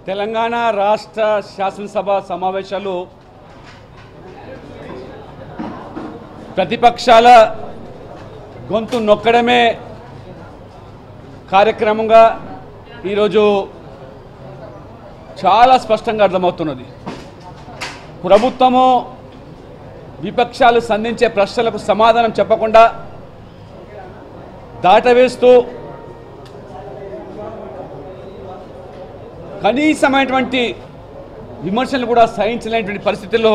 తెలంగాణ రాష్ట్ర శాసనసభ సమావేశాలు ప్రతిపక్షాల గొంతు నొక్కడమే కార్యక్రమంగా ఈరోజు చాలా స్పష్టంగా అర్థమవుతున్నది. ప్రభుత్వము విపక్షాలు సంధించే ప్రశ్నలకు సమాధానం చెప్పకుండా దాటవేస్తూ కనీసమైనటువంటి విమర్శలు కూడా సహించలేనటువంటి పరిస్థితుల్లో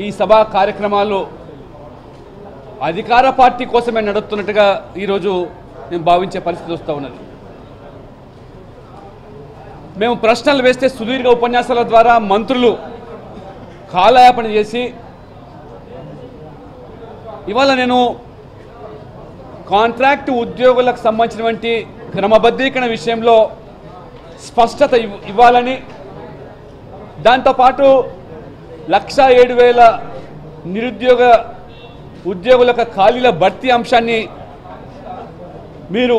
ఈ సభా కార్యక్రమాలు అధికార పార్టీ కోసమే నడుస్తున్నట్టుగా ఈరోజు మేము భావించే పరిస్థితి వస్తూ ఉన్నది. మేము ప్రశ్నలు వేస్తే సుదీర్ఘ ఉపన్యాసాల ద్వారా మంత్రులు కాలయాపన చేసి ఇవాళ నేను కాంట్రాక్టు ఉద్యోగులకు సంబంధించినటువంటి క్రమబద్ధీకరణ విషయంలో స్పష్టత ఇవ్వాలని, దాంతోపాటు 1,07,000 నిరుద్యోగ ఉద్యోగులకు ఖాళీల భర్తీ అంశాన్ని మీరు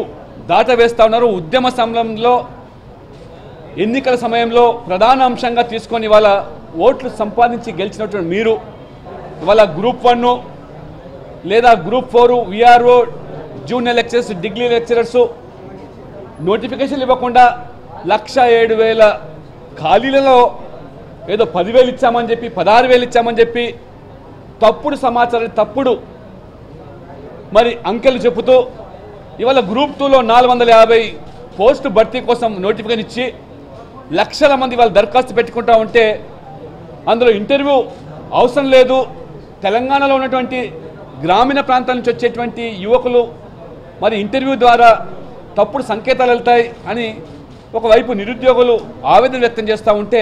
దాటవేస్తూ ఉన్నారు. ఉద్యమ సమయంలో ఎన్నికల సమయంలో ప్రధాన అంశంగా తీసుకొని ఇవాళ ఓట్లు సంపాదించి గెలిచినటువంటి మీరు ఇవాళ గ్రూప్ 1 లేదా group 4 VRO junior lecturers degree lecturers నోటిఫికేషన్లు ఇవ్వకుండా 1,07,000 ఖాళీలలో ఏదో 10,000 ఇచ్చామని చెప్పి 16,000 ఇచ్చామని చెప్పి తప్పుడు సమాచారం తప్పుడు మరి అంకెలు చెబుతూ ఇవాళ గ్రూప్ 2లో 450 పోస్టు భర్తీ కోసం నోటిఫికేషన్ ఇచ్చి లక్షల మంది వాళ్ళు దరఖాస్తు పెట్టుకుంటా ఉంటే అందులో ఇంటర్వ్యూ అవసరం లేదు, తెలంగాణలో ఉన్నటువంటి గ్రామీణ ప్రాంతాల నుంచి వచ్చేటువంటి యువకులు మరి ఇంటర్వ్యూ ద్వారా తప్పుడు సంకేతాలు వెళ్తాయి అని ఒకవైపు నిరుద్యోగులు ఆవేదన వ్యక్తం చేస్తూ ఉంటే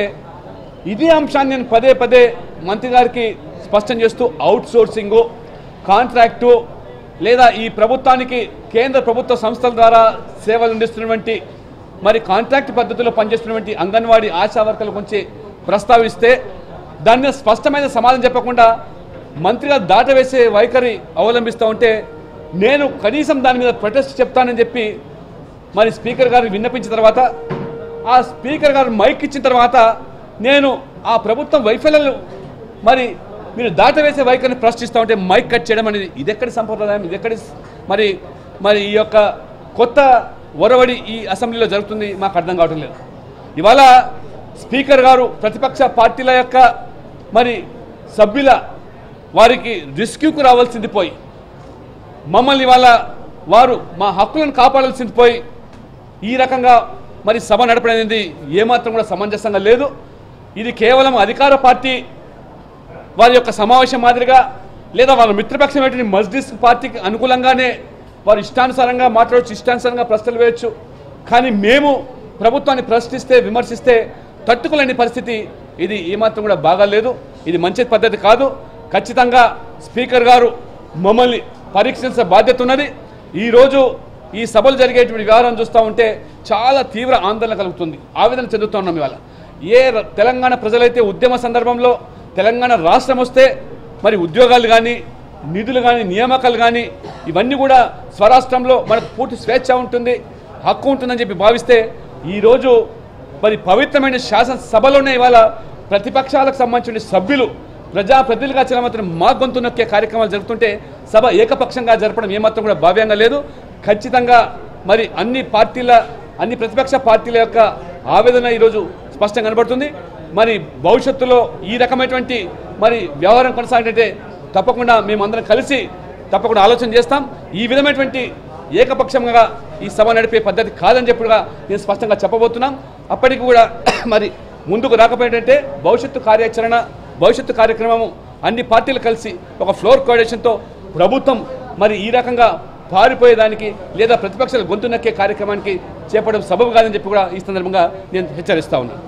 ఇదే అంశాన్ని నేను పదే పదే మంత్రి గారికి స్పష్టం చేస్తూ అవుట్ సోర్సింగు, కాంట్రాక్టు లేదా ఈ ప్రభుత్వానికి కేంద్ర ప్రభుత్వ సంస్థల ద్వారా సేవలు అందిస్తున్నటువంటి మరి కాంట్రాక్ట్ పద్ధతిలో పనిచేస్తున్నటువంటి అంగన్వాడీ ఆశా వర్కర్ల గురించి ప్రస్తావిస్తే దాన్ని స్పష్టమైన సమాధానం చెప్పకుండా మంత్రిగా దాటవేసే వైఖరి అవలంబిస్తూ ఉంటే నేను కనీసం దాని మీద ప్రొటెస్ట్ చెప్తానని చెప్పి మరి స్పీకర్ గారు విన్నపించిన తర్వాత ఆ స్పీకర్ గారు మైక్ ఇచ్చిన తర్వాత నేను ఆ ప్రభుత్వం వైఫల్యాలు మరి మీరు దాటవేసే వైఖరిని ప్రశ్నిస్తూ ఉంటే మైక్ కట్ చేయడం అనేది ఇదెక్కడి సంప్రదాయం, ఇదెక్కడి మరి మరి ఈ యొక్క కొత్త ఒరవడి ఈ అసెంబ్లీలో జరుగుతుంది మాకు అర్థం కావటం లేదు. ఇవాళ స్పీకర్ గారు ప్రతిపక్ష పార్టీల యొక్క మరి సభ్యుల వారికి రెస్క్యూకు రావాల్సింది పోయి మమ్మల్ని ఇవాళ వారు మా హక్కులను కాపాడాల్సింది పోయి ఈ రకంగా మరి సభ నడపడనేది ఏమాత్రం కూడా సమంజసంగా లేదు. ఇది కేవలం అధికార పార్టీ వారి యొక్క సమావేశం మాదిరిగా లేదా వాళ్ళ మిత్రపక్షమైనటువంటి మజ్లిస్ పార్టీకి అనుకూలంగానే వారు ఇష్టానుసారంగా మాట్లాడవచ్చు, ఇష్టానుసారంగా ప్రశ్నలు వేయచ్చు. కానీ మేము ప్రభుత్వాన్ని ప్రశ్నిస్తే విమర్శిస్తే తట్టుకోలేని పరిస్థితి, ఇది ఏమాత్రం కూడా బాగాలేదు. ఇది మంచి పద్ధతి కాదు. ఖచ్చితంగా స్పీకర్ గారు మమ్మల్ని పరీక్షించే బాధ్యత ఉన్నది. ఈరోజు ఈ సభలు జరిగేటువంటి వ్యవహారం చూస్తూ ఉంటే చాలా తీవ్ర ఆందోళన కలుగుతుంది, ఆవేదన చెందుతూ ఉన్నాం. ఇవాళ తెలంగాణ ప్రజలైతే ఉద్యమ సందర్భంలో తెలంగాణ రాష్ట్రం వస్తే మరి ఉద్యోగాలు కానీ నిధులు కానీ నియామకాలు కానీ ఇవన్నీ కూడా స్వరాష్ట్రంలో మనకు పూర్తి స్వేచ్ఛ ఉంటుంది, హక్కు ఉంటుందని చెప్పి భావిస్తే ఈరోజు మరి పవిత్రమైన శాసనసభలోనే ఇవాళ ప్రతిపక్షాలకు సంబంధించిన సభ్యులు ప్రజాప్రతినిధులుగా చెలమతున్న మా గొంతు నొక్కే కార్యక్రమాలు జరుగుతుంటే సభ ఏకపక్షంగా జరపడం ఏమాత్రం కూడా భావ్యంగా లేదు. ఖచ్చితంగా మరి అన్ని ప్రతిపక్ష పార్టీల యొక్క ఆవేదన ఈరోజు స్పష్టంగా కనబడుతుంది. మరి భవిష్యత్తులో ఈ రకమైనటువంటి మరి వ్యవహారం కొనసాగితే తప్పకుండా మేమందరం కలిసి తప్పకుండా ఆలోచన చేస్తాం. ఈ విధమైనటువంటి ఏకపక్షంగా ఈ సభ నడిపే పద్ధతి కాదని చెప్పిగా నేను స్పష్టంగా చెప్పబోతున్నాం. అప్పటికి కూడా మరి ముందుకు రాకపోయేటంటే భవిష్యత్తు కార్యక్రమము అన్ని పార్టీలు కలిసి ఒక ఫ్లోర్ కోఆర్డినేషన్తో ప్రభుత్వం మరి ఈ రకంగా పారిపోయేదానికి లేదా ప్రతిపక్షాల గొంతు నక్కే కార్యక్రమానికి చేపట్టడం సబబు కాదని చెప్పి కూడా ఈ సందర్భంగా నేను హెచ్చరిస్తా ఉన్నాను.